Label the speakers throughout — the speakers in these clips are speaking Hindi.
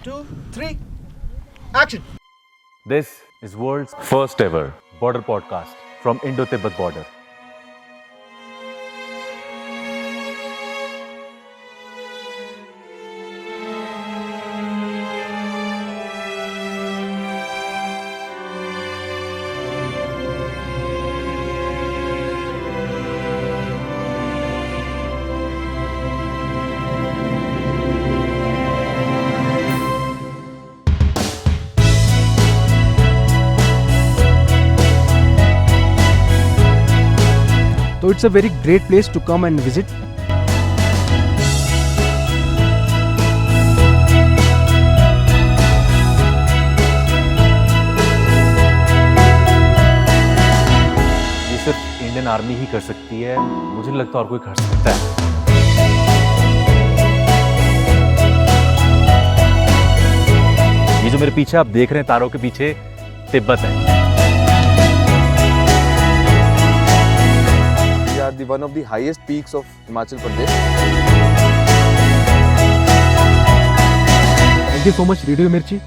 Speaker 1: 2, 3, action!
Speaker 2: This is world's first ever border podcast from Indo-Tibet border.
Speaker 1: So it's a very great place to come and visit.
Speaker 2: ये सिर्फ इंडियन आर्मी ही कर सकती है, मुझे नहीं लगता और कोई कर सकता है। ये जो मेरे पीछे आप देख रहे हैं तारों के पीछे तिब्बत है।
Speaker 3: We are one of the highest peaks of Himachal Pradesh.
Speaker 1: Thank you so much Radio Mirchi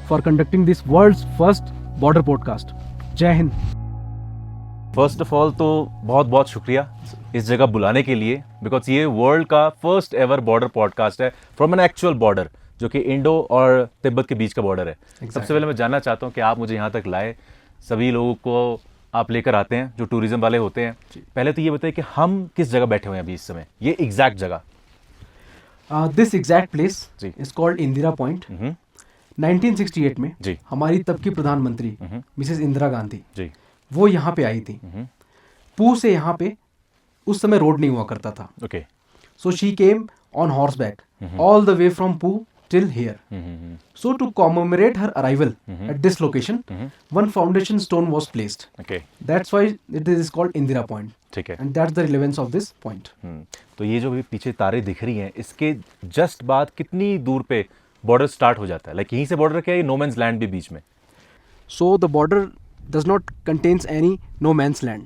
Speaker 1: for conducting this world's first border podcast. जय हिंद।
Speaker 2: फर्स्ट ऑफ ऑल तो बहुत बहुत शुक्रिया इस जगह बुलाने के लिए, बिकॉज ये वर्ल्ड का फर्स्ट एवर बॉर्डर पॉडकास्ट है फ्रॉम एन एक्चुअल बॉर्डर, जो कि इंडो और तिब्बत के बीच का बॉर्डर है। सबसे पहले मैं जानना चाहता हूँ कि आप मुझे यहाँ तक लाए, सभी लोगों को आप लेकर आते हैं जो टूरिज्म वाले होते हैं। पहले तो ये बताइए कि हम किस जगह बैठे हुए हैं अभी इस समय, ये एग्जैक्ट जगह।
Speaker 1: This exact place is called Indira point. 1968 में
Speaker 2: जी
Speaker 1: हमारी तब की प्रधानमंत्री मिसेस इंदिरा गांधी
Speaker 2: जी
Speaker 1: वो यहाँ पे आई थी। पू से यहाँ पे उस समय रोड नहीं हुआ करता था।
Speaker 2: Okay
Speaker 1: so she came on horse back all the way from पू till here. So to commemorate her arrival at this location, one foundation stone was placed.
Speaker 2: Okay
Speaker 1: That's why it is called Indira Point.
Speaker 2: ठीक है।
Speaker 1: And that's the relevance of this point.
Speaker 2: तो ये जो भी पीछे तारे दिख रही हैं, इसके जस्ट बाद कितनी दूर पे बॉर्डर स्टार्ट हो जाता है? लाइक यहीं से बॉर्डर क्या है, नो मैंस लैंड भी बीच में?
Speaker 1: So the border does not contains any no man's land.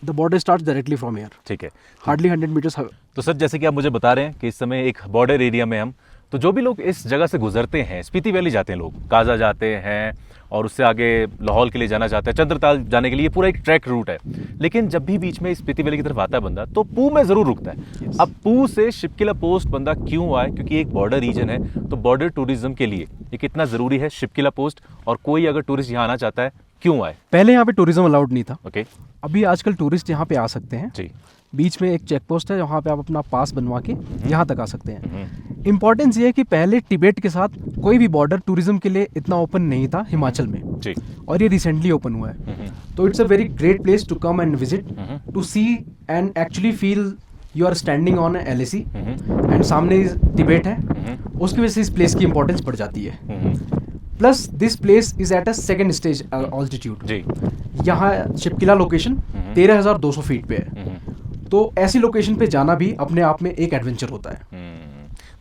Speaker 1: The border starts directly from here.
Speaker 2: ठीक है।
Speaker 1: Hardly 100 meters.
Speaker 2: तो सर जैसे कि आप मुझे बता रहे हैं कि इस समय एक बॉर्डर एरिया में हम, तो जो भी लोग इस जगह से गुजरते हैं, स्पीति वैली जाते हैं लोग, काजा जाते हैं और उससे आगे लाहौल के लिए जाना चाहते हैं, चंद्रताल जाने के लिए पूरा एक ट्रैक रूट है। लेकिन जब भी बीच में स्पीति वैली की तरफ आता है बंदा, तो पू में ज़रूर रुकता है। अब पू से शिपकिला पोस्ट बंदा क्यों आए? क्योंकि एक बॉर्डर रीजन है, तो बॉर्डर टूरिज्म के लिए ये कितना ज़रूरी है शिपकिला पोस्ट, और कोई अगर टूरिस्ट यहाँ आना चाहता है क्यों आए?
Speaker 1: पहले यहाँ पे टूरिज्म अलाउड नहीं था।
Speaker 2: ओके
Speaker 1: अभी आजकल टूरिस्ट यहाँ पे आ सकते हैं।
Speaker 2: जी
Speaker 1: बीच में एक चेक पोस्ट है जहाँ पे आप अपना पास बनवा के यहाँ तक आ सकते हैं। इम्पोर्टेंस ये है कि पहले तिब्बत के साथ कोई भी बॉर्डर टूरिज्म के लिए इतना ओपन नहीं था हिमाचल में,
Speaker 2: जी
Speaker 1: और ये रिसेंटली ओपन हुआ है। तो it's a very great place to come and visit, to see and actually feel you are standing on LAC and सामने तिब्बत है। उसकी वजह से इस प्लेस की इंपॉर्टेंस बढ़ जाती है। Plus this place is at a second stage altitude.
Speaker 2: जी
Speaker 1: यहाँ शिपकिला लोकेशन 13,200 फीट पे है। तो ऐसी लोकेशन पे जाना भी अपने आप में एक एडवेंचर होता है।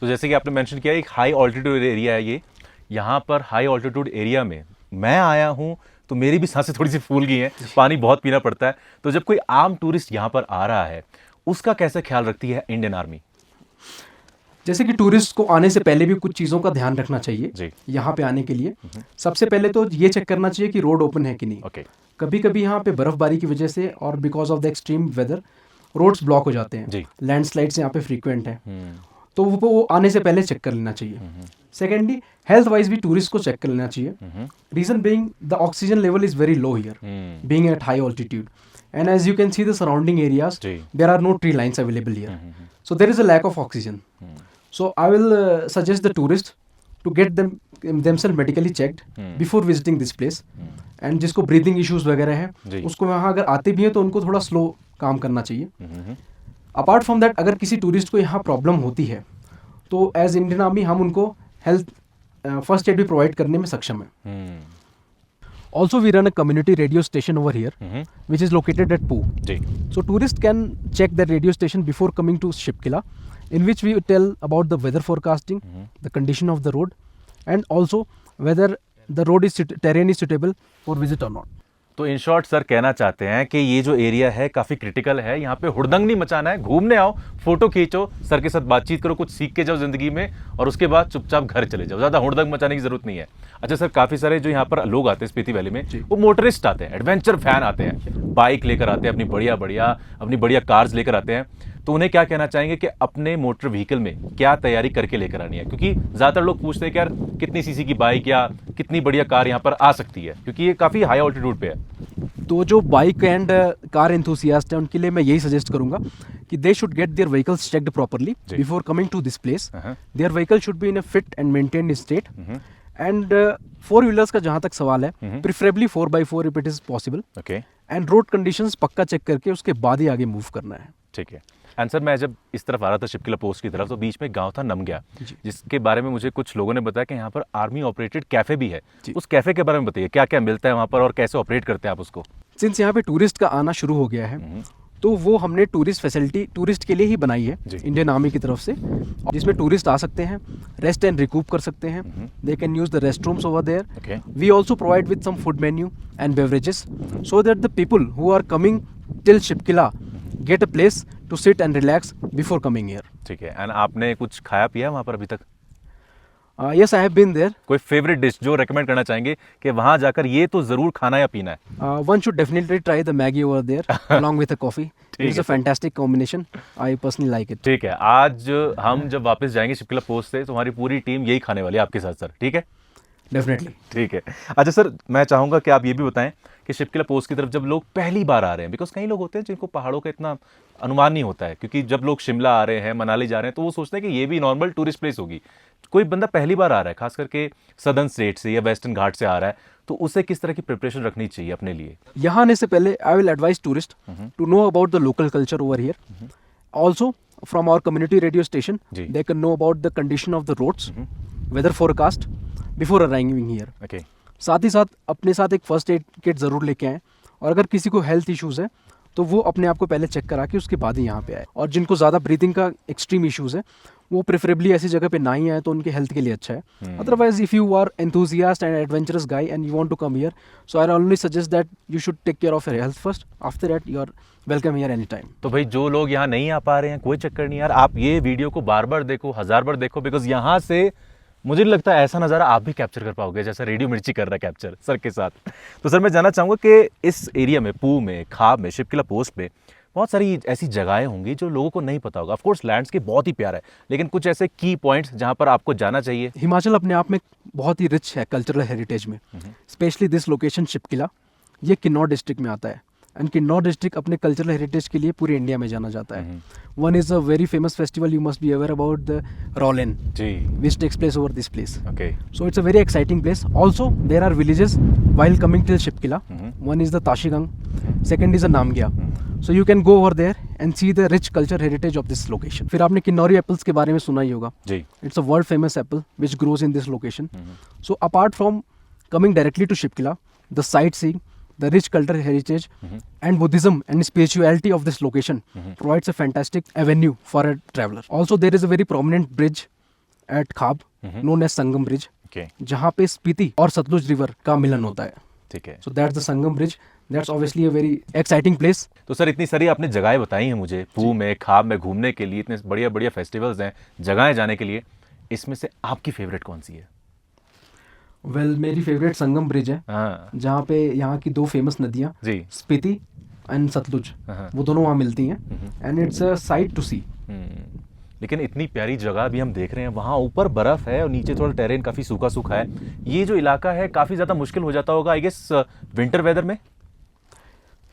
Speaker 2: तो जैसे कि आपने मेंशन किया, एक हाई ऑल्टीट्यूड एरिया है ये। यहाँ पर हाई ऑल्टीट्यूड एरिया में मैं आया हूँ तो मेरी भी सांसें थोड़ी सी फूल गई हैं, पानी बहुत पीना पड़ता है। तो जब कोई आम टूरिस्ट यहाँ पर आ रहा है, उसका कैसे ख्याल रखती है इंडियन आर्मी?
Speaker 1: जैसे कि टूरिस्ट को आने से पहले भी कुछ चीज़ों का ध्यान रखना चाहिए
Speaker 2: जी
Speaker 1: यहाँ पे आने के लिए। सबसे पहले तो ये चेक करना चाहिए कि रोड ओपन है कि नहीं।
Speaker 2: ओके
Speaker 1: कभी कभी यहाँ पे बर्फबारी की वजह से और because of the extreme weather roads block हो जाते
Speaker 2: जी।
Speaker 1: हैं। लैंडस्लाइड्स यहाँ पे फ्रीक्वेंट है, तो वो आने से पहले चेक कर लेना चाहिए। सेकेंडली हेल्थ वाइज भी टूरिस्ट को चेक कर लेना चाहिए। Reason being the oxygen level is very low here being at high altitude, and as you can see the surrounding areas there are no tree lines available here, so there is a lack of oxygen. So I will suggest the tourist to get themselves medically checked before visiting this place. And जिसको breathing issues वगैरह है, उसको वहाँ अगर आते भी हैं तो उनको थोड़ा slow काम करना चाहिए। Apart from that, अगर किसी टूरिस्ट को यहाँ प्रॉब्लम होती है तो एज इंडियन आर्मी हम उनको हेल्थ फर्स्ट एड भी प्रोवाइड करने में सक्षम है। Also, we run a community radio station over here, which is located at Poo. So tourists can check the radio station before coming to Shipkila, in which we tell about the weather forecasting, the condition of the road, and also whether the road is terrain is suitable for visit or not.
Speaker 2: तो इन शॉर्ट सर कहना चाहते हैं कि ये जो एरिया है काफ़ी क्रिटिकल है, यहाँ पे हुड़दंग नहीं मचाना है, घूमने आओ, फोटो खींचो, सर के साथ बातचीत करो, कुछ सीख के जाओ ज़िंदगी में और उसके बाद चुपचाप घर चले जाओ, ज़्यादा हुड़दंग मचाने की ज़रूरत नहीं है। अच्छा सर, काफ़ी सारे जो यहाँ पर लोग आते हैं स्पीति वैली में, वो मोटरिस्ट आते हैं, एडवेंचर फैन आते हैं, बाइक लेकर आते हैं, अपनी बढ़िया कार्स लेकर आते हैं, तो उन्हें क्या कहना चाहेंगे कि अपने मोटर व्हीकल में क्या तैयारी करके लेकर आनी है? क्योंकि ज़्यादातर लोग पूछते हैं कि यार कितनी सीसी की बाइक या कितनी बढ़िया कार यहाँ पर आ सकती है, क्योंकि ये काफ़ी हाई ऑल्टीट्यूड पे है।
Speaker 1: तो जो बाइक एंड कार एंथुसियास्ट है उनके लिए मैं यही सजेस्ट करूंगा कि they should get their vehicles checked properly before coming to this place. Their vehicle should be in a fit and maintained state. And 4 wheelers का जहाँ तक सवाल है, preferably 4x4 if it is possible.
Speaker 2: Okay,
Speaker 1: and road conditions पक्का चेक करके उसके बाद ही आगे मूव करना है।
Speaker 2: ठीक है। एंड सर, मैं जब इस तरफ आ रहा था शिपकिला पोस्ट की तरफ, तो बीच में गांव था नमग्या, जिसके बारे में मुझे कुछ लोगों ने बताया कि यहाँ पर आर्मी ऑपरेटेड कैफे भी है। उस कैफे के बारे में बताइए, क्या क्या मिलता है वहाँ पर और कैसे ऑपरेट करते हैं आप उसको?
Speaker 1: सिंस यहाँ पे टूरिस्ट का आना शुरू हो गया है, तो वो हमने टूरिस्ट फैसिलिटी टूरिस्ट के लिए ही बनाई है इंडियन आर्मी की तरफ से, जिसमें टूरिस्ट आ सकते हैं, रेस्ट एंड रिकूप कर सकते हैं। They can use the rest rooms over there. We also provide with some food menu and beverages so that the people who are coming till Shipki La get a place to sit and relax before coming here.
Speaker 2: ठीक है। एंड आपने कुछ खाया पिया वहाँ पर अभी तक?
Speaker 1: Yes, I have been there.
Speaker 2: कोई फेवरेट डिश जो रेकमेंड करना चाहेंगे कि वहाँ जाकर ये तो जरूर खाना या पीना है?
Speaker 1: One should definitely try the Maggi over there along with a coffee. It is a fantastic combination. I personally like it.
Speaker 2: ठीक है। आज हम जब वापस जाएंगे शिपकिला पोस्ट से तो हमारी पूरी टीम यही खाने वाली है आपके साथ सर, ठीक है?
Speaker 1: Definitely.
Speaker 2: ठीक है। अच्छा सर, मैं चाहूँगा कि आप ये भी बताएं कि शिपकिला पोस्ट की तरफ जब लोग पहली बार आ रहे हैं, बिकॉज कई लोग होते हैं जिनको पहाड़ों का इतना अनुमान नहीं होता है, क्योंकि जब लोग शिमला आ रहे हैं, मनाली जा रहे हैं, तो वो सोचते हैं कि ये भी नॉर्मल टूरिस्ट प्लेस होगी। कोई बंदा पहली बार आ रहा है, खास करके सदर्न स्टेट से या वेस्टर्न घाट से आ रहा है, तो उसे किस तरह की प्रिपरेशन रखनी चाहिए अपने लिए?
Speaker 1: यहाँ आने से पहले I will advice tourist to know about the local culture over here. Also from our community radio station they can know about the condition of the roads, weather forecast before arriving here.
Speaker 2: Okay.
Speaker 1: साथ ही साथ अपने साथ एक फर्स्ट एड किट ज़रूर लेके आएँ, और अगर किसी को हेल्थ इश्यूज़ है तो वो अपने आप को पहले चेक करा के उसके बाद ही यहाँ पे आए। और जिनको ज़्यादा ब्रीथिंग का एक्सट्रीम इश्यूज़ है वो प्रेफरेबली ऐसी जगह पे ना ही आए, तो उनके हेल्थ के लिए अच्छा है। Otherwise if you are enthusiast and adventurous guy and you want to come here, so I only suggest that you should take care of your health first, after that you are welcome here any time.
Speaker 2: तो भाई जो लोग यहाँ नहीं आ पा रहे हैं, कोई चक्कर नहीं यार, आप ये वीडियो को बार बार देखो, 1000 बार देखो, बिकॉज यहाँ से मुझे नहीं लगता ऐसा नज़ारा आप भी कैप्चर कर पाओगे जैसा रेडियो मिर्ची कर रहा है कैप्चर सर के साथ। तो सर मैं जानना चाहूँगा कि इस एरिया में, पू में, खाब में, शिपकिला पोस्ट में बहुत सारी ऐसी जगहें होंगी जो लोगों को नहीं पता होगा। ऑफ कोर्स लैंडस्केप बहुत ही प्यारा है, लेकिन कुछ ऐसे की पॉइंट्स जहाँ पर आपको जाना चाहिए।
Speaker 1: हिमाचल अपने आप में बहुत ही रिच है कल्चरल हेरिटेज में, स्पेशली दिस लोकेशन शिपकिला, ये किन्नौर डिस्ट्रिक्ट में आता है। एंड किन्नौर डिस्ट्रिक्ट अपने कल्चरल हेरिटेज के लिए पूरे इंडिया में जाना जाता है। One is a very famous festival, you must be aware about the Raulane, which takes place over this place.
Speaker 2: Okay.
Speaker 1: So it's a very exciting place. Also, there are villages while coming till Shipkila. One is the Tashigang, second is the Namgya. So you can go over there and see the rich culture heritage of this location. फिर आपने किन्नौरी एप्पल्स के बारे में सुना ही होगा।
Speaker 2: जी।
Speaker 1: It's a world famous apple which grows in this location. So apart from coming directly to Shipkila, the sightseeing, the rich cultural heritage and Buddhism and spirituality of this location provides a fantastic avenue for a traveler. Also, there is a very prominent bridge at Khab known as Sangam Bridge, जहाँ पे स्पीति और सतलुज रिवर का मिलन होता है।
Speaker 2: ठीक है।
Speaker 1: So that's the Sangam Bridge. That's obviously a very exciting place.
Speaker 2: तो सर इतनी सारी आपने जगहें बताई हैं मुझे, पू में, खाब में घूमने के लिए, इतने बढ़िया बढ़िया फेस्टिवल्स हैं, जगहें जाने के लिए, इसमें से आपकी फेवरेट कौन सी है?
Speaker 1: Well, मेरी फेवरेट संगम ब्रिज है,
Speaker 2: हाँ
Speaker 1: जहाँ पे यहाँ की 2 फेमस नदियाँ
Speaker 2: जी,
Speaker 1: स्पीति एंड सतलुज, वो दोनों वहाँ मिलती हैं। And it's a sight to see.
Speaker 2: लेकिन इतनी प्यारी जगह भी हम देख रहे हैं, वहाँ ऊपर बर्फ़ है और नीचे थोड़ा टेरेन काफ़ी सूखा सूखा है। ये जो इलाका है काफ़ी ज़्यादा मुश्किल हो जाता होगा आई गेस विंटर वेदर में।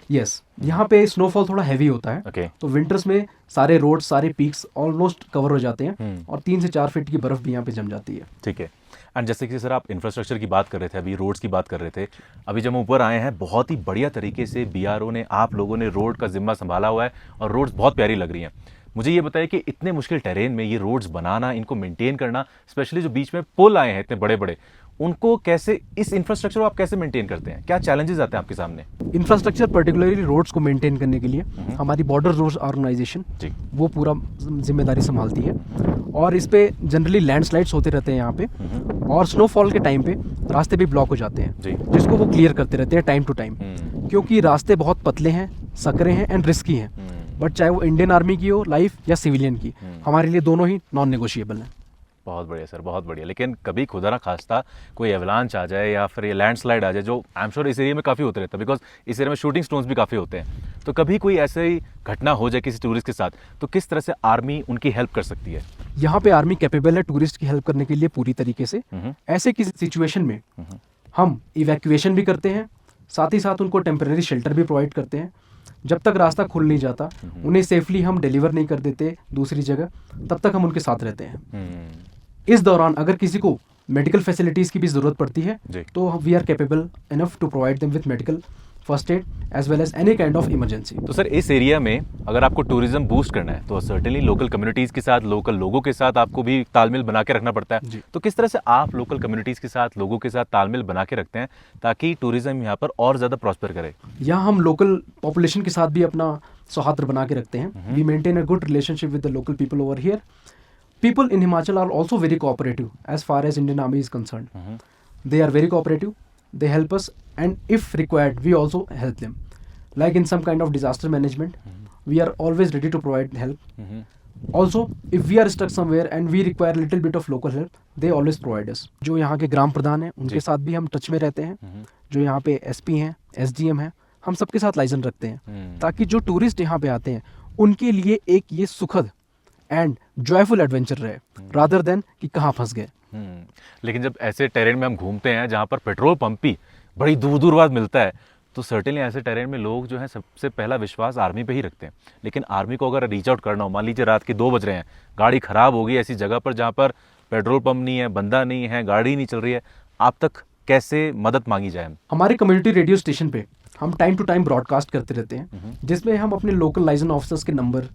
Speaker 1: यस, यहाँ पे स्नोफॉल थोड़ा हैवी होता है।
Speaker 2: Okay.
Speaker 1: तो विंटर्स में सारे रोड, सारे पीक्स ऑलमोस्ट कवर हो जाते हैं और 3 से 4 फीट की बर्फ़ भी यहाँ पे जम जाती है।
Speaker 2: ठीक है। एंड जैसे कि सर आप इंफ्रास्ट्रक्चर की बात कर रहे थे, अभी रोड्स की बात कर रहे थे, अभी जब हम ऊपर आए हैं बहुत ही बढ़िया तरीके से BRO ने, आप लोगों ने रोड का जिम्मा संभाला हुआ है और रोड्स बहुत प्यारी लग रही हैं। मुझे ये बताइए कि इतने मुश्किल टेरेन में ये रोड्स बनाना, इनको मेंटेन करना, स्पेशली जो बीच में पुल आए हैं इतने बड़े बड़े, उनको कैसे, इस इंफ्रास्ट्रक्चर को आप कैसे मेंटेन करते हैं? क्या चैलेंजेस आते हैं आपके सामने?
Speaker 1: इंफ्रास्ट्रक्चर पर्टिकुलरली रोड्स को मेंटेन करने के लिए हमारी बॉर्डर रोड ऑर्गेनाइजेशन वो पूरा जिम्मेदारी संभालती है। और इस पे जनरली लैंडस्लाइड्स होते रहते हैं यहाँ पे, और स्नोफॉल के टाइम पे रास्ते भी ब्लॉक हो जाते हैं, जिसको वो क्लियर करते रहते हैं टाइम टू टाइम। क्योंकि रास्ते बहुत पतले हैं, सकरे हैं एंड रिस्की हैं। बट चाहे वो इंडियन आर्मी की हो लाइफ या सिविलियन की, हमारे लिए दोनों ही नॉन नेगोशिएबल हैं।
Speaker 2: बहुत बढ़िया सर, बहुत बढ़िया। लेकिन कभी खुदा ना खास्ता कोई एवलांच आ जाए या फिर ये लैंडस्लाइड आ जाए, जो आई एम श्योर इस एरिया में काफ़ी होते रहता है, बिकॉज इस एरिया में शूटिंग स्टोन्स भी काफ़ी होते हैं। तो कभी कोई ऐसी घटना हो जाए किसी टूरिस्ट के साथ, तो किस तरह से आर्मी उनकी हेल्प कर सकती है?
Speaker 1: यहाँ पे आर्मी कैपेबल है टूरिस्ट की हेल्प करने के लिए पूरी तरीके से। ऐसे किसी सिचुएशन में हम इवैक्यूएशन भी करते हैं, साथ ही साथ उनको टेम्परेरी शेल्टर भी प्रोवाइड करते हैं। जब तक रास्ता खुल नहीं जाता, उन्हें सेफली हम डिलीवर नहीं कर देते दूसरी जगह, तब तक हम उनके साथ रहते हैं। इस दौरान अगर किसी को मेडिकल फैसिलिटीज़ की भी ज़रूरत पड़ती है तो we are capable enough to provide them with medical first aid as well as any kind of emergency.
Speaker 2: तो सर इस एरिया में अगर आपको टूरिज्म बूस्ट करना है तो सर्टेनली लोकल कम्युनिटीज़ के साथ, लोकल लोगों के साथ आपको भी तालमेल बना के रखना पड़ता है। तो किस तरह से आप लोकल कम्युनिटीज़ के साथ, लोगों के साथ तालमेल बना के रखते हैं ताकि टूरिज्म यहाँ पर और ज़्यादा प्रॉस्पर करे?
Speaker 1: यहाँ हम लोकल पॉपुलेशन के साथ भी अपना सौहार्द बना के रखते हैं। We maintain a good relationship with the local people over here. People in Himachal are also very cooperative as far as Indian Army is concerned. They are very cooperative. They help us, and if required, we also help them. Like in some kind of disaster management, we are always ready to provide help. Also, if we are stuck somewhere and we require little bit of local help, they always provide us. जो यहाँ के ग्राम प्रधान हैं, उनके साथ भी हम टच में रहते हैं। जो यहाँ पे SP हैं, SDM हैं, हम सबके साथ लाइजन रखते हैं, ताकि जो टूरिस्ट यहाँ पे आते हैं उनके लिए एक ये सुखद एंड जॉयफुल एडवेंचर रहे, रादर देन कि कहाँ फंस गए।
Speaker 2: लेकिन जब ऐसे टेरेन में हम घूमते हैं जहाँ पर पेट्रोल पंप भी बड़ी दूर दूर बाद मिलता है, तो सर्टेनली ऐसे टेरेन में लोग जो है सबसे पहला विश्वास आर्मी पे ही रखते हैं। लेकिन आर्मी को अगर रीच आउट करना हो, मान लीजिए रात के 2 बज रहे हैं, गाड़ी ख़राब हो गई ऐसी जगह पर जहाँ पर पेट्रोल पंप नहीं है, बंदा नहीं है, गाड़ी नहीं चल रही है, आप तक कैसे मदद मांगी जाए?
Speaker 1: हमारे कम्युनिटी रेडियो स्टेशन पे हम टाइम टू टाइम ब्रॉडकास्ट करते रहते हैं, जिसमें हम अपने लोकल लाइजन ऑफिसर्स के नंबर,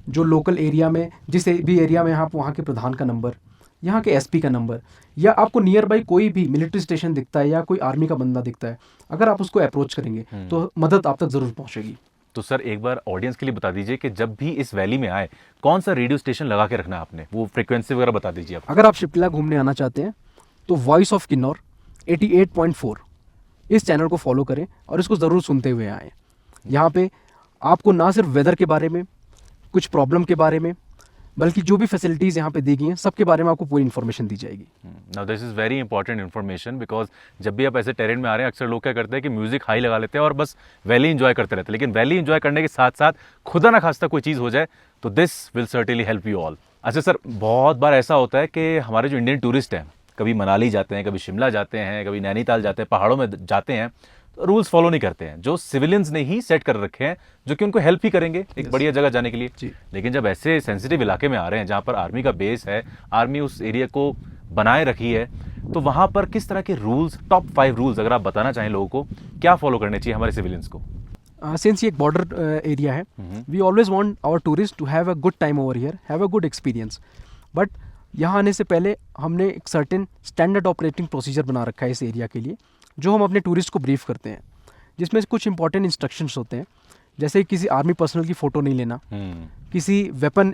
Speaker 1: जो लोकल एरिया में जिस भी एरिया में आप वहाँ के प्रधान का नंबर, यहाँ के SP का नंबर, या आपको नियर बाई कोई भी मिलिट्री स्टेशन दिखता है या कोई आर्मी का बंदा दिखता है, अगर आप उसको अप्रोच करेंगे तो मदद आप तक ज़रूर पहुँचेगी।
Speaker 2: तो सर एक बार ऑडियंस के लिए बता दीजिए कि जब भी इस वैली में आए कौन सा रेडियो स्टेशन लगा के रखना है आपने, वो फ्रिक्वेंसी वगैरह बता दीजिए आप।
Speaker 1: अगर आप शिप्ला घूमने आना चाहते हैं तो वॉइस ऑफ किन्नौर 88.4 इस चैनल को फॉलो करें और इसको ज़रूर सुनते हुए आएँ। यहाँ पे आपको ना सिर्फ वेदर के बारे में, कुछ प्रॉब्लम के बारे में, बल्कि जो भी फैसिलिटीज़ यहाँ पे दी गई हैं सबके बारे में आपको पूरी इन्फॉर्मेशन दी जाएगी।
Speaker 2: Now this is very important information, because जब भी आप ऐसे टेरेन में आ रहे हैं अक्सर लोग क्या करते हैं कि म्यूज़िक हाई लगा लेते हैं और बस वैली इंजॉय करते रहते हैं। लेकिन वैली इंजॉय करने के साथ साथ खुदा ना खास्ता कोई चीज़ हो जाए तो this will certainly help you all. अच्छा सर, बहुत बार ऐसा होता है कि हमारे जो इंडियन टूरिस्ट हैं कभी मनाली जाते हैं, कभी शिमला जाते हैं, कभी नैनीताल जाते हैं, पहाड़ों में जाते हैं, तो रूल्स फॉलो नहीं करते हैं जो सिविलियंस ने ही सेट कर रखे हैं, जो कि उनको हेल्प ही करेंगे एक बढ़िया जगह जाने के लिए। लेकिन जब ऐसे सेंसिटिव इलाके में आ रहे हैं जहाँ पर आर्मी का बेस है, आर्मी उस एरिया को बनाए रखी है, तो वहाँ पर किस तरह के रूल्स, टॉप 5 रूल्स अगर आप बताना चाहें लोगों को, क्या फॉलो करने चाहिए हमारे सिविलियंस को?
Speaker 1: सिंस ये एक बॉर्डर एरिया है, we always want our tourist to have a good time over here, have a good experience. But यहाँ आने से पहले हमने एक सर्टेन स्टैंडर्ड ऑपरेटिंग प्रोसीजर बना रखा है इस एरिया के लिए, जो हम अपने टूरिस्ट को ब्रीफ करते हैं, जिसमें कुछ इंपॉर्टेंट इंस्ट्रक्शंस होते हैं, जैसे किसी आर्मी पर्सनल की फ़ोटो नहीं लेना, किसी वेपन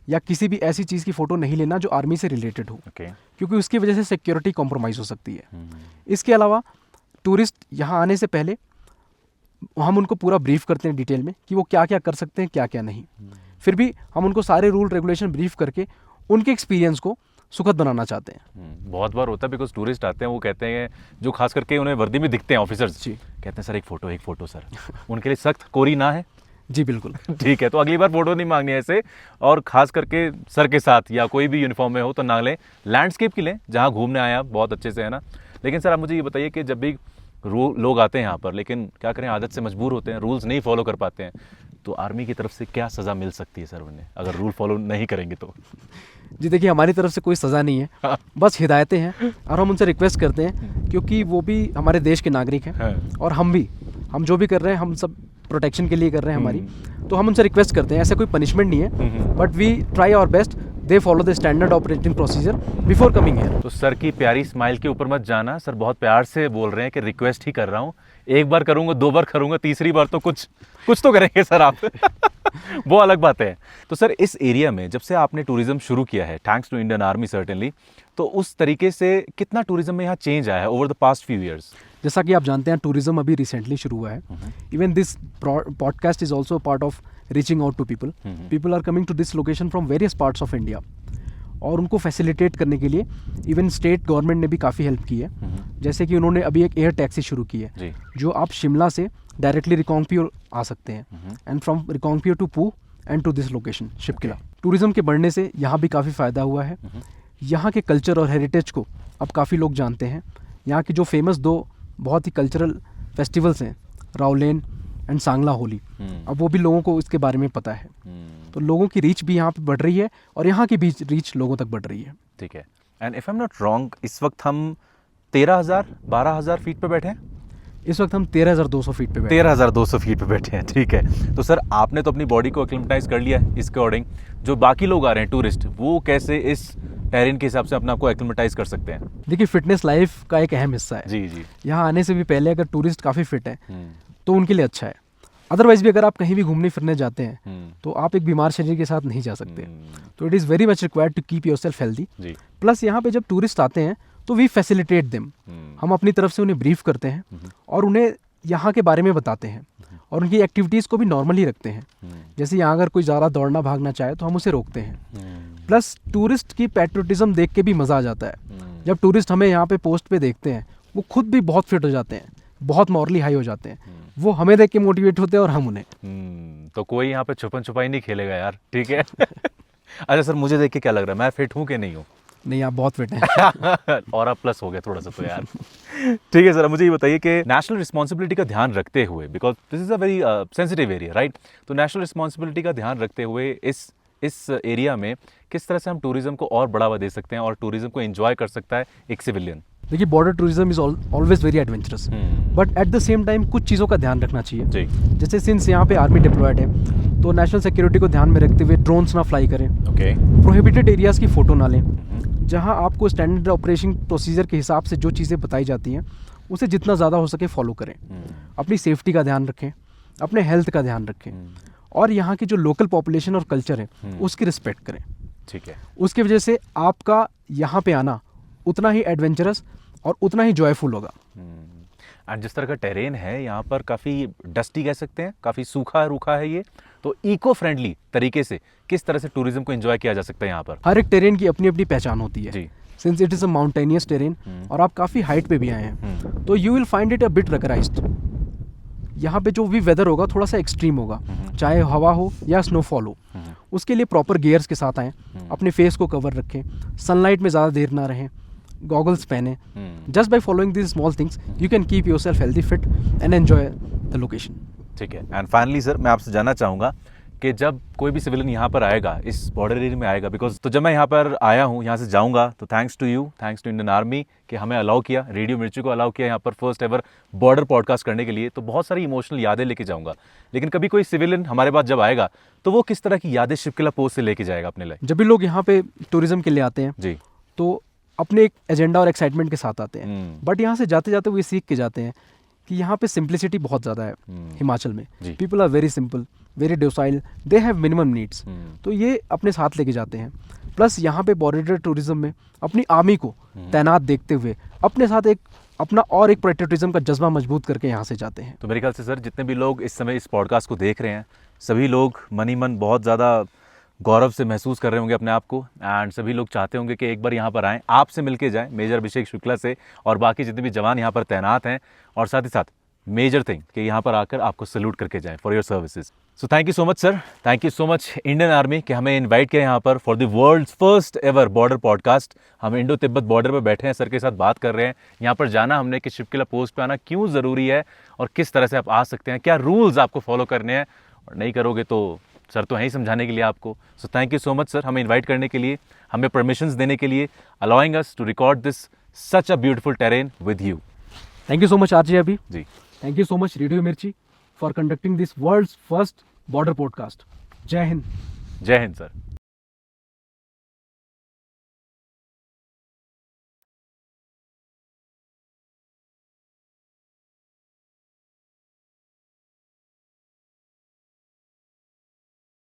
Speaker 1: या किसी भी ऐसी चीज़ की फ़ोटो नहीं लेना जो आर्मी से रिलेटेड हो, क्योंकि उसकी वजह से सिक्योरिटी कॉम्प्रोमाइज़ हो सकती है। इसके अलावा टूरिस्ट यहाँ आने से पहले हम उनको पूरा ब्रीफ करते हैं डिटेल में कि वो क्या क्या कर सकते हैं, क्या क्या नहीं। फिर भी हम उनको सारे रूल रेगुलेशन ब्रीफ करके उनके एक्सपीरियंस को सुखद बनाना चाहते हैं।
Speaker 2: बहुत बार होता है बिकॉज टूरिस्ट आते हैं, वो कहते हैं, जो खास करके उन्हें वर्दी में दिखते हैं ऑफिसर्स जी, कहते हैं सर एक फ़ोटो सर। उनके लिए सख्त कोरी ना है?
Speaker 1: जी बिल्कुल।
Speaker 2: ठीक है, तो अगली बार फ़ोटो नहीं मांगनी है ऐसे, और ख़ास करके सर के साथ या कोई भी यूनिफॉर्म में हो तो ना लें, लैंडस्केप की लें, जहाँ घूमने आए आप बहुत अच्छे से, है ना। लेकिन सर आप मुझे ये बताइए कि जब भी लोग आते हैं यहाँ पर, लेकिन क्या करें, आदत से मजबूर होते हैं, रूल्स नहीं फॉलो कर पाते हैं, तो आर्मी की तरफ से क्या सज़ा मिल सकती है सर उन्हें अगर रूल फॉलो नहीं करेंगे तो?
Speaker 1: जी देखिए, हमारी तरफ से कोई सज़ा नहीं है, बस हिदायतें हैं, और हम उनसे रिक्वेस्ट करते हैं, क्योंकि वो भी हमारे देश के नागरिक हैं और हम जो भी कर रहे हैं हम सब प्रोटेक्शन के लिए कर रहे हैं हमारी, तो हम उनसे रिक्वेस्ट करते हैं, ऐसा कोई पनिशमेंट नहीं है, but we try our best, they follow the standard operating procedure before coming here.
Speaker 2: तो सर की प्यारी स्माइल के ऊपर मत जाना, सर बहुत प्यार से बोल रहे हैं कि रिक्वेस्ट ही कर रहा हूँ, एक बार करूँगा, 2 बार करूँगा, तीसरी बार तो कुछ तो करेंगे सर आप। वो अलग बात है। तो सर इस एरिया में जब से आपने टूरिज्म शुरू किया है, thanks to Indian army certainly, तो उस तरीके से कितना टूरिज्म में यहाँ चेंज आया है over the past few years?
Speaker 1: जैसा कि आप जानते हैं टूरिज्म अभी रिसेंटली शुरू हुआ है. Even this podcast is also part of reaching out to people. People are coming to this location from various parts of India, और उनको फैसिलिटेट करने के लिए इवन स्टेट गवर्नमेंट ने भी काफ़ी हेल्प की है. जैसे कि उन्होंने अभी एक एयर टैक्सी शुरू की है
Speaker 2: जी.
Speaker 1: जो आप शिमला से डायरेक्टली रिकांगपियो आ सकते हैं, and from Reckong Peo to Pooh and to this location Shipki La. Tourism के बढ़ने से यहाँ भी काफ़ी फ़ायदा हुआ है. यहाँ के कल्चर और हेरिटेज को अब काफ़ी लोग जानते हैं. यहाँ की जो फेमस 2 बहुत ही कल्चरल फेस्टिवल्स हैं, रावलेन एंड सांगला होली, अब वो भी लोगों को इसके बारे में पता है. तो लोगों की रीच भी यहाँ पे बढ़ रही है और यहाँ की भी रीच लोगों तक बढ़ रही है.
Speaker 2: ठीक है. And if I am not wrong, इस वक्त हम 13,000-12,000 फीट पे बैठे हैं.
Speaker 1: इस वक्त हम 13,200 फीट पे बैठे हैं.
Speaker 2: 13,200 फीट पे बैठे हैं. ठीक है. तो सर आपने तो अपनी बॉडी को एक्लिमेटाइज कर लिया है. इसके अकॉर्डिंग जो बाकी लोग आ रहे हैं टूरिस्ट, वो कैसे इस टेरेन के हिसाब से अपने आप को एक्लिमेटाइज कर सकते हैं?
Speaker 1: देखिए फिटनेस लाइफ का एक अहम हिस्सा है.
Speaker 2: जी जी.
Speaker 1: यहाँ आने से भी पहले अगर टूरिस्ट काफ़ी फिट है तो उनके लिए अच्छा है. अदरवाइज भी अगर आप कहीं भी घूमने फिरने जाते हैं तो आप एक बीमार शरीर के साथ नहीं जा सकते. तो it is very much required to keep yourself healthy. Plus यहाँ पे जब टूरिस्ट आते हैं तो वी फैसिलिटेट देम. हम अपनी तरफ से उन्हें ब्रीफ करते हैं और उन्हें यहाँ के बारे में बताते हैं और उनकी एक्टिविटीज़ को भी नॉर्मली रखते हैं. जैसे यहाँ अगर कोई ज़्यादा दौड़ना भागना चाहे तो हम उसे रोकते हैं. प्लस टूरिस्ट की पैट्रियोटिज्म देख के भी मज़ा आ जाता है. जब टूरिस्ट हमें यहाँ पे पोस्ट पे देखते हैं वो खुद भी बहुत फिट हो जाते हैं, बहुत मॉरली हाई हो जाते हैं. वो हमें देख के मोटिवेट होते हैं और हम उन्हें.
Speaker 2: तो कोई यहाँ पे छुपन छुपाई नहीं खेलेगा यार. ठीक है. अच्छा सर, मुझे देख के क्या लग रहा है, मैं फिट हूँ कि नहीं हूँ?
Speaker 1: नहीं, आप बहुत फिट हैं.
Speaker 2: और आप प्लस हो गया थोड़ा सा तो यार. ठीक है सर, मुझे ये बताइए कि नेशनल रिस्पॉन्सिबिलिटी का ध्यान रखते हुए, because this is a very sensitive area right, तो नेशनल रिस्पॉन्सिबिलिटी का ध्यान रखते हुए इस एरिया में किस तरह से हम टूरिज्म को और बढ़ावा दे सकते हैं और टूरिज्म को एंजॉय कर सकता है एक सिविलियन?
Speaker 1: देखिए border tourism is always very adventurous, but at the same time कुछ चीज़ों का ध्यान रखना चाहिए.
Speaker 2: जी.
Speaker 1: जैसे सिंस यहाँ पे आर्मी डिप्लॉयड है तो नेशनल सिक्योरिटी को ध्यान में रखते हुए ड्रोन्स ना फ्लाई करें.
Speaker 2: ओके.
Speaker 1: प्रोहिबिटेड एरियाज़ की फ़ोटो ना लें. जहाँ आपको स्टैंडर्ड ऑपरेशन प्रोसीजर के हिसाब से जो चीज़ें बताई जाती हैं उसे जितना ज़्यादा हो सके फॉलो करें. अपनी सेफ्टी का ध्यान रखें, अपने हेल्थ का ध्यान रखें, और यहाँ की जो लोकल पॉपुलेशन और कल्चर है उसकी रिस्पेक्ट करें.
Speaker 2: ठीक है.
Speaker 1: उसकी वजह से आपका यहाँ पे आना उतना ही एडवेंचरस और उतना ही जॉयफुल होगा.
Speaker 2: एंड जिस तरह का टेरेन है यहाँ पर, काफ़ी डस्टी कह सकते हैं, काफ़ी सूखा रूखा है ये, तो इको फ्रेंडली तरीके से किस तरह से टूरिज्म को एंजॉय किया जा सकता है यहाँ पर?
Speaker 1: हर एक टेरेन की अपनी अपनी पहचान होती है.
Speaker 2: जी.
Speaker 1: Since it is a mountainous terrain और आप काफ़ी हाइट पे भी आए हैं तो you will find it a bit ruggedized. यहाँ पे जो भी वेदर होगा थोड़ा सा एक्सट्रीम होगा, चाहे हवा हो या स्नोफॉल हो. उसके लिए प्रॉपर गियर्स के साथ आएँ, अपने फेस को कवर रखें, सनलाइट में ज़्यादा देर ना रहें, गॉगल्स पहने. Just by following this small things you can keep yourself healthy, fit and enjoy the location.
Speaker 2: ठीक है. एंड फाइनली सर, मैं आपसे जानना चाहूँगा कि जब कोई भी सिविलियन यहाँ पर आएगा, इस बॉर्डर एरिया में आएगा, बिकॉज तो जब मैं यहाँ पर आया हूँ, यहाँ से जाऊँगा, तो thanks to you, thanks to Indian army कि हमें अलाउ किया, रेडियो मिर्ची को अलाउ किया यहाँ पर फर्स्ट एवर बॉर्डर पॉडकास्ट करने के लिए. तो बहुत सारी इमोशनल यादें लेके जाऊँगा. लेकिन कभी कोई सिविलियन हमारे पास जब आएगा तो वो किस तरह की यादें शिपकिला पोस्ट से लेके जाएगा अपने लिए?
Speaker 1: जब भी लोग यहाँ पे टूरिज्म के लिए आते हैं
Speaker 2: जी,
Speaker 1: तो अपने एक एजेंडा और एक्साइटमेंट के साथ आते हैं, बट यहाँ से जाते जाते वो ये सीख के जाते हैं कि यहाँ पे सिंप्लिसिटी बहुत ज़्यादा है. हिमाचल में people are very simple, very docile, they have minimum needs. तो ये अपने साथ लेके जाते हैं. प्लस यहाँ पे बॉर्डर टूरिज्म में अपनी आर्मी को तैनात देखते हुए अपने साथ एक अपना और एक पेट्रियोटिज्म का जज्बा मजबूत करके यहाँ से जाते हैं.
Speaker 2: तो मेरे ख्याल से सर, जितने भी लोग इस समय इस पॉडकास्ट को देख रहे हैं, सभी लोग मन ही मन बहुत ज़्यादा गौरव से महसूस कर रहे होंगे अपने आप को, एंड सभी लोग चाहते होंगे कि एक बार यहाँ पर आएँ, आपसे मिलके जाएँ, मेजर अभिषेक शुक्ला से और बाकी जितने भी जवान यहाँ पर तैनात हैं, और साथ ही साथ मेजर थिंग कि यहाँ पर आकर आपको सैल्यूट करके जाएँ for your services. So thank you so much sir, thank you so much Indian army कि हमें इनवाइट किया यहाँ पर for the world's first ever border podcast. हम इंडो तिब्बत बॉर्डर पर बैठे हैं, सर के साथ बात कर रहे हैं. यहाँ पर जाना हमने कि शिपकिला पोस्ट पे आना क्यों ज़रूरी है और किस तरह से आप आ सकते हैं, क्या रूल्स आपको फॉलो करने हैं, और नहीं करोगे तो सर तो हैं समझाने के लिए आपको. So thank you so much sir, हमें इन्वाइट करने के लिए, हमें परमिशंस देने के लिए, allowing us to record this such a beautiful terrain with you.
Speaker 1: Thank you so much RJ Abhi
Speaker 2: ji.
Speaker 1: Thank you so much radio Mirchi for conducting this world's first border podcast. जय हिंद.
Speaker 2: जय हिंद सर.